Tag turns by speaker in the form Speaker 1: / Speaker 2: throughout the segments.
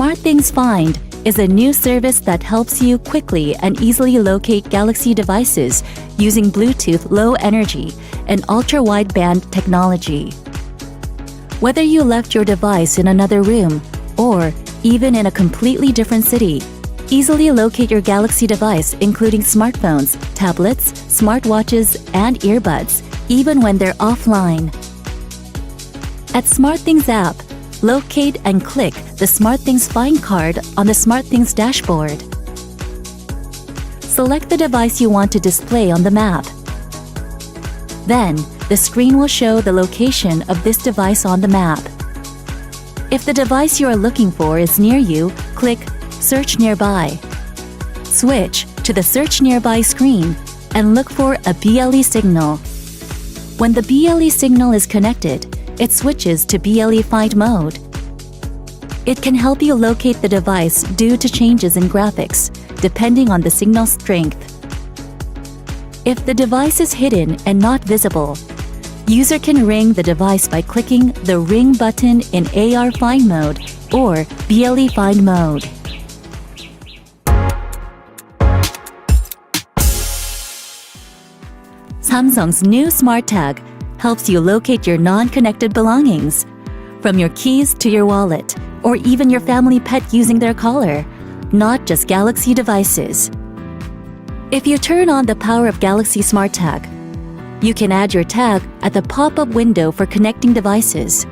Speaker 1: SmartThings Find is a new service that helps you quickly and easily locate Galaxy devices using Bluetooth Low Energy and ultra-wideband technology. Whether you left your device in another room or even in a completely different city, easily locate your Galaxy device including smartphones, tablets, smartwatches, and earbuds, even when they're offline. At SmartThings app, locate and click the SmartThings Find card on the SmartThings dashboard. Select the device you want to display on the map. Then, the screen will show the location of this device on the map. If the device you are looking for is near you, click Search Nearby. Switch to the Search Nearby screen and look for a BLE signal. When the BLE signal is connected, it switches to BLE Find mode. It can help you locate the device due to changes in graphics, depending on the signal strength. If the device is hidden and not visible, user can ring the device by clicking the Ring button in AR Find mode or BLE Find mode. Samsung's new Smarttag helps you locate your non-connected belongings, from your keys to your wallet, or even your family pet using their collar, not just Galaxy devices. If you turn on the power of Galaxy Smarttag, you can add your tag at the pop-up window for connecting devices.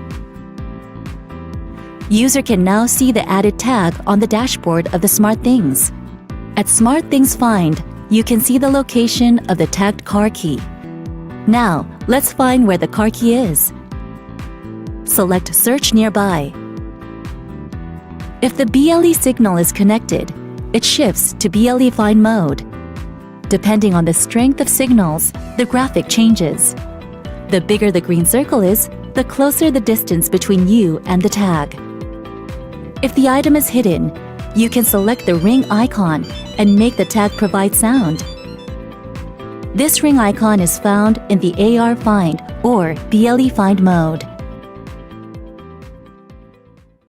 Speaker 1: User can now see the added tag on the dashboard of the SmartThings. At SmartThings Find, you can see the location of the tagged car key. Now, let's find where the car key is. Select Search Nearby. If the BLE signal is connected, it shifts to BLE Find mode. Depending on the strength of signals, the graphic changes. The bigger the green circle is, the closer the distance between you and the tag. If the item is hidden, you can select the ring icon and make the tag provide sound. This ring icon is found in the AR Find or BLE Find mode.